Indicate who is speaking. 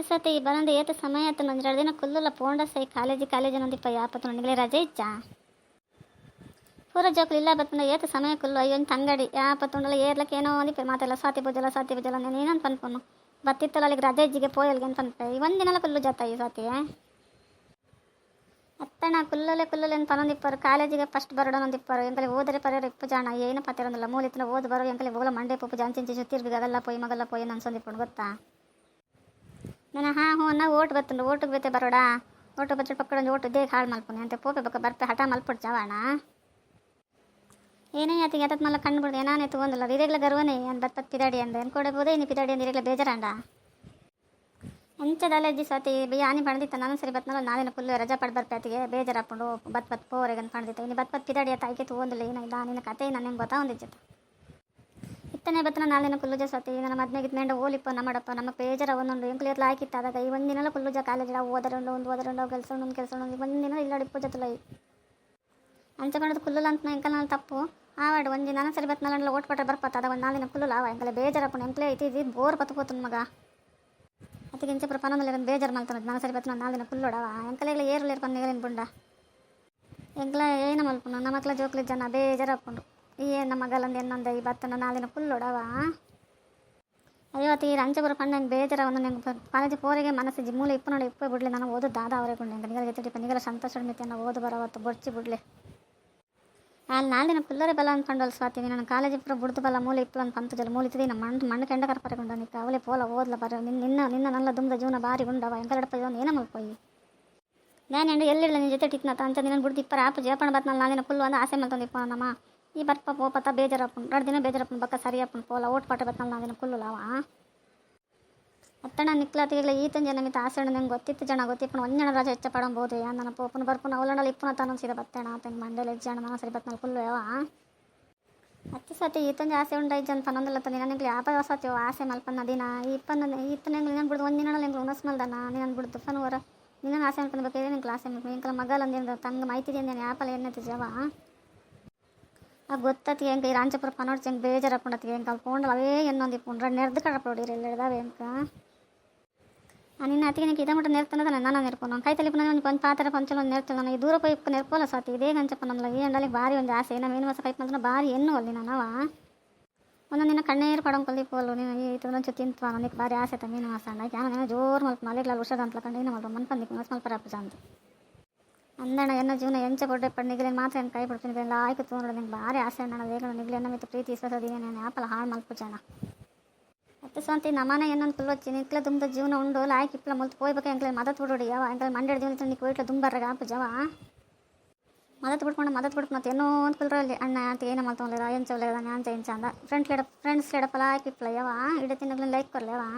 Speaker 1: సతి బనంది ఏత సమయత నంజరదిన కుల్లుల పోండసై college నందిపై యాపತ್ತು ನಿಗಲೇ ರಜೆ ಇಚ್ಚ ಪೂರ ಜೋಕುಲು ಇಲ್ಲ ಬತ್ತಂದ ಏತ ಸಮಯ ಕುಲ್ಲು ಅಯ್ಯೋ ತಂಗಡಿ ಯಾಪತ್ತುಂಡಲ ಏರ್ಲಕ್ಕೇನೋ ಅಂದಿ ಮಾತೆಲ್ಲ ಸಾತಿ ಬುಜ್ಜಲ నేనేనని పనుకోను బత్తిత్తలు అಲ್ಲಿಗೆ రజೆ ఇజ్జిಗೆ పోయల్ಗೆ ಅಂತ ಪನ್ಪೆ ಒಂದಿನಲ ಕುಲ್ಲು ಜತಾಯಿ ಸಾತಿ ಅತ್ತಣ ಕುಲ್ಲಲೆ ಪನೊಂದಿಪ್ಪರು ಕಾಲೇಜಿಗೆ ಫಸ್ಟ್ ಬರೋಡನೊಂದಿಪ್ಪರು ಎಂಕಲೆ ಓದರೆ ಪರ್ಯಾರ ಇಪ್ಪು ಜಾಣ ಏನು ಪತ್ತಿರೊಂದಿಲ್ಲ ಮೂಲಿತ್ತಿನ ಓದು ಬರೋ ಎಂಕಲೆ ಓಲ ಮಂಡೆ ಪುಪ್ಪು ಜಾಂಚಿಂಚಿ ಸುತ್ತಿರ್ಬಿಗೆ ಅದೆಲ್ಲ ಪೋಯಿ ಮಗಲ್ಲ ಪೋಯಿ ಅನ್ಸೊಂದಿಪ್ಪು ಗೊತ್ತಾ నేను ಹ್ಞೂ ಅನ್ನ ಓಟ್ ಬತ್ತುಂಡು ಓಟಿಗೆ ಬೇತೆ ಬರೋಡ ಓಟು ಬಚ್ಚು ಪಕ್ಕಡೊಂದು ಓಟು ದೇಹ ಹಾಳು ಮಲ್ಪುನಿ ಅಂತ ಪೋಪೆ ಬಕ್ಕ ಬರ್ಪೆ ಹಠ ಮಲ್ಪುಡು ಜವಾಣ ಏನೇ ಆತಿಗೆ ಎತ್ತತ್ ಮಲ್ಲ ಕಣ್ಣು ಬಿಡ್ದು ಏನಾನೇ ತೊಗೊಂದಿಲ್ಲ ಇರೆಗ್ಲ ಗರ್ವನೇ ಏನು ಬತ್ತತ್ ಪಿದಾಡಿ ಅಂದ ಏನು ಕೊಡಬೋದೇ ಇನ್ನು ಪಿದಾಡಿ ಅಂದ ಇರೆಗ್ಲ ಬೇಜಾರಂಡ ಎಂಚದ ಅಲೆಜ್ಜಿ ಸ್ವಾತಿ ಬಿ ಆನಿ ಪಣದಿತ್ತ ನಾನು ಸರಿ ಬತ್ನಲ್ಲ ನಾಳಿನ ಫುಲ್ಲು ರಜಾ ಪಡ್ ಬರ್ಪೇತಿಗೆ ಬೇಜಾರು ಹಾಕೊಂಡು ಬತ್ ಪೋರೆಗೆ ಅಂತ ಪಣದಿತ್ತ ಇನ್ನು ಬತ್ ಪಿದಾಡಿ ಆತ ಆಯ್ಕೆ ತೊಗೊಂದಿಲ್ಲ ಏನಿಲ್ಲ ನಿನ್ನ ಕತೆ ನಾನು ಹೆಂಗೆ ಗೊತ್ತಾ ಒಂದಿಜ್ಜತ ಇತ್ತನೇ ಬತ್ತನ ನಾಳಿನ ಕುಲ್ಲುಜ ಸತಿ ನನ್ನ ಮದ್ನೆಗಿತ್ ಮೇಂಡ ಓಲಿಪ್ಪ ನಮ್ಮಡಪ್ಪ ನಮ್ಮ ಪೇಜರ ಒಂದೊಂದು ಎಂಕ್ಲಿಯತ್ಲ ಆಯ್ಕಿತ್ತಾದಾಗ ಈ ಒಂದಿನಲ್ಲ ಕುಲ್ಲುಜ ಕಾಲೇಜ್ ಓದರಂಡು ಕೆಲಸ ಒಂದಿನ ಇಲ್ಲಡಿಪ್ಪು ಜೊತಲ ಅಂಚಕೊಂಡದು ಕುಲ್ಲುಲ ಅಂತ ಎಂಕಲ್ ತಪ್ಪು ಆವಾಡು ಒಂದಿನ ನಾನು ಸರಿ ಬತ್ನಲ್ಲ ಓಟ್ ಪಟ್ರೆ ಬರ್ಪತ್ತ ಅದ ಒಂದು ನಾಳಿನ ಕುಲ್ಲುಲ ಅವ ಎಂಕಲೆ ಬೇಜಾರಪ್ಪನ ಎಂಕ್ಲೆ ಐತಿ ಬೋರ್ ಪತ್ಕೋತನ ಮಗ ಅದಕ್ಕೆ ಇಂಚಪ್ರ ಪನೊಂದಲ್ಲ ಬೇಜಾರು ಮಲ್ತಾನದು ನಾನು ಸರಿ ಬತ್ತನ ನಾಳಿನ ಕುಲ್ಲೋಡವ ಎಂಕಲೆಗ್ಲ ಏರ್ಲಿರ್ಕೊಂಡು ನಿಗಲಿನ ಬುಂಡ ಎಂಕ್ಲ ಏನ ಮಲ್ಪನು ನಮ್ಮ ಮಕ್ಳ ಜೋಕ್ಲಿ ಜನ ಬೇಜಾರಪ್ಪಂಡು ಏನು ನಮ್ಮ ಮಗಲಂದು ಇನ್ನೊಂದು ಈ ಬತ್ತನ ನಾಳಿನ ಫುಲ್ಲೊಡವ ಐವತ್ತು ಈ ರಂಚಪುರ ಪಂಡ ಬೇಜಾರ ಒಂದು ನಂಗೆ ಕಾಲೇಜ್ ಪೋರಿಗೆ ಮನಸ್ಸು ಮೂಲೆ ಇಪ್ಪು ನೋಡಿ ಇಪ್ಪೇ ಬಿಡ್ಲಿ ನಾನು ಓದು ದಾದ ಅವರೇ ಕೊಂಡು ನಿಗಲಿಗೆ ತಿಡಿಪ ನಿಗಲ ಸಂತೋಷ ಮಿತಿಯನ್ನು ಓದು ಬರೋವತ್ತು ಬೊಡ್ಚಿ ಬಿಡ್ಲಿ ಅಲ್ಲಿ ನಾಳಿನ ಫುಲ್ಲರೇ ಬಲ ಅಂದ್ಕೊಂಡಲ್ಲಿ ಸ್ವಾತೀನಿ ನನ್ನ ಕಾಲೇಜ್ ಪುರ ಬುಡ್ದು ಬಲ ಮೂಲೆ ಇಪ್ಪು ಅಂತ ಪಂತು ಜಲ ಮೂಲಿತಿದೆ ನಮ್ಮ ಮಣ್ಣು ಕೆಂಡ ಕರ್ಪರೆಗೊಂಡ ನಿಕ್ಕ ಅವಲೇ ಪೋಲ ಓದ್ಲ ಬರ ನಿನ್ನ ನಲ್ಲ ದುಮ್ದ ಜೀವನ ಬಾರಿ ಉಂಡವ ಎಂಕಲಡಪ್ಪ ಇದೊಂದು ಏನ ಮಲ್ಪೋಯಿ ನಾನು ಎಂಡು ಎಲ್ಲಿಡಲ ನಿನ್ನ ಜೊತೆ ಟಿತ್ನತ ಅಂತ ನಿನ್ನ ಬಿಡ್ದು ಇಪ್ಪರ ಆಪು ಜೇಪಣ ಬತ್ನಲ್ಲಿ ನಾಳಿನ ಫುಲ್ಲು ಒಂದು ಆಸೆ ಮಲ್ತೊಂದಿಪ್ಪ ನಮ್ಮ ಈ ಬರ್ಪ ಪೋಪತ್ತ ಬೇಜಾರಪ್ಪನು 2 ದಿನ ಬೇಜಾರಪ್ಪನ ಬಕ್ಕ ಸರಿಯಪ್ಪನ ಪೋಲ ಓಟ್ ಪಾಠ ಬತ್ತಲ್ಲ ನಾದಿನ ಕುಲ್ಲುಲವ ಅತ್ತಣ ನಿಕ್ಲಾತಿಗೆಲ್ಲ ಈತನ ಜನ ಮಿತ ಆಸೆ ನಂಗೆ ಗೊತ್ತಿತ್ತು ಜನ ಗೊತ್ತಿಪ್ಪನ ಒಂಜನ ರಾಜ ಹೆಚ್ಚ ಪಡಂಬೋದು ಯಾ ನನ್ನ ಪೋಪನ ಬರ್ಪನ ಅವಲಂಡಲ್ಲಿ ಇಪ್ಪನ ತಾನು ಸೀದ ಬತ್ತೇಣ ತಂಗೆ ಮಂಡೇಲಿ ಜನ ನಾನು ಸರಿ ಬತ್ತನಲ್ಲಿ ಕುಲ್ಲು ಯಾವ ಹತ್ತು ಸತಿ ಈತಂಜ ಆಸೆ ಉಂಡ ಇಜ್ಜನ್ ಪನ್ನೊಂದಲ್ಲ ತಂದು ನನಗೆ ಯಾಪ ಸತ್ಯೋ ಆಸೆ ಮಲ್ಪನ್ನ ದಿನ ಇಪ್ಪನ ನಿನ್ನ ಬಿಡ್ದು ಒಂದಿನ ಹೆಂಗೆ ಉನಸ್ ಮಲ್ದನ ನಿನ್ನ ಬಿಡ್ದು ಫನ್ ಹೊರ ನಿನ್ನ ಆಸೆ ಅನ್ಕೊಂಡ್ಬೇಕಾದ್ರೆ ನಿಂಗೆ ಆಸೆ ಮಲ್ಕೊಂಡು ಎಂಕಲ ಮಗಲಂದೇನು ತಂಗೆ ಮಾಹಿತಿ ಅಂದೇನು ಯಾಪಲ್ಲ ಏನೈತಿ ಜವ ಆ ಗೊತ್ತತಿ ಹೆಂಗೆ ಈ ರಾಂಚಪುರ ಪನೋಡ್ಸಿ ಹೆಂಗೆ ಬೇಜಾರಪ್ಪಂಡತಿ ಹೆಂಗೆ ಅಲ್ಲಿ ಪೋಂಡಲ್ಲ ಅವೇ ಇನ್ನೊಂದು ಪುಂಡ್ರ ನೆರ್ದು ಕಡಪೋಡಿರಿ ಎಲ್ಲ ಇದಾವೆ ಹೆಂಗೆ ನಿನ್ನ ಅತಿಗೆ ನೀನು ಇದಮಟ್ಟ ನೆರ್ತಾನದ ನಾನು ನೆರ್ಪೋನು ಕೈ ತಲಿಪನ ಒಂದು ಪಾತ್ರ ಪಂಚಲ ಒಂದು ನೆರ್ತಾನೆ ನನಗೆ ದೂರ ಪೋಯಿ ನೆರ್ಪೋಲ್ಲ ಸಾತಿ ಇದೇ ಗಂಚಪ್ಪ ನಮ್ಮಲ್ಲಿ ಎಂಡಲ್ಲಿ ಭಾರಿ ಒಂದು ಆಸೆ ನಮ್ಮ ಏನು ವರ್ಷ ಕೈ ಬಂದ್ರೆ ಭಾರಿ ಎನ್ನು ಅಲ್ಲಿ ನಾನವ ಒಂದೊಂದು ದಿನ ಕಣ್ಣೇರು ಪಡಂಕೊಲ್ಲಿ ಪೋಲು ನೀನು ಈ ತಿಂತ ನನಗೆ ಭಾರಿ ಆಸೆ ತ ಮೀನು ಮಾಸ ಅಂಡ ನಾನು ಜೋರು ಮಲ್ಪ ಮಲೆಗ್ಲ ವರ್ಷದ ಅಂತ ಕಂಡು ಏನು ಮಲ್ಪ ಮನ್ಪಂದಿಕ್ಕೆ ಮಲ್ಪ ರಪ್ಪ ಅಂತ ಅಂದಣ ಎನ್ನ ಜೀವನ ಎಂಚ ಕೊಡ್ಡೆ ಪಡ್ ನಿಗಲೇನು ಮಾತ್ರ ಏನು ಕೈ ಬಿಡ್ತೀನಿ ಎಲ್ಲ ಆಯ್ತು ತೊಗೊಂಡ್ರೆ ನಿಂಗೆ ಭಾರಿ ಆಸೆ ಅಣ್ಣ ಬೇಗ ನಿಗಲಿ ಎನ್ನ ಮಿತ್ತು ಪ್ರೀತಿ ಇಸೋದಿದೆ ನಾನು ಆಪಲ್ಲ ಹಾಳು ಮಲ್ಪ ಜನ ಮತ್ತೆ ಸ್ವಂತ ನಮ್ಮನ ಏನೊಂದು ಕುಲ್ವಚ್ಚಿ ನಿಕ್ಲ ತುಂಬ ಜೀವನ ಉಂಡು ಲಾಯ್ಕ್ ಇಪ್ಪಲ ಮುಲ್ತು ಹೋಗ್ಬೇಕು ಎಂಕ್ಲೆ ಮದತ್ ಬಿಡೋಡಿ ಯಾವ ಎಂಕಲ್ ಮಂಡ್ಯದ ಜೀವನ ನೀ ಹೋಯ್ಟ್ಲ ತುಂಬರ್ರಾಗ ಆಪ ಜವ ಮದತ್ ಬಿಡ್ಕೊಂಡು ಮತ್ತೆ ಏನೋ ಒಂದು ಕುಲ್ರಲ್ಲಿ ಅಣ್ಣ ಅಂತ ಏನು ಮಲ್ತೊಂದಿಲ್ಲ ಎಂಚ ಒಳ್ಳೆದ ನಾನು ಎಂಚ ಅಂದ ಫ್ರೆಂಡ್ಸ್ ಲೆಡಪ್ಪಲ್ಲ ಆಯ್ಕ್ ಇಪ್ಪಲ ಯಾವ ಇಡತಿನ ಲೈಕ್ ಕೊರ್ಲೇವಾ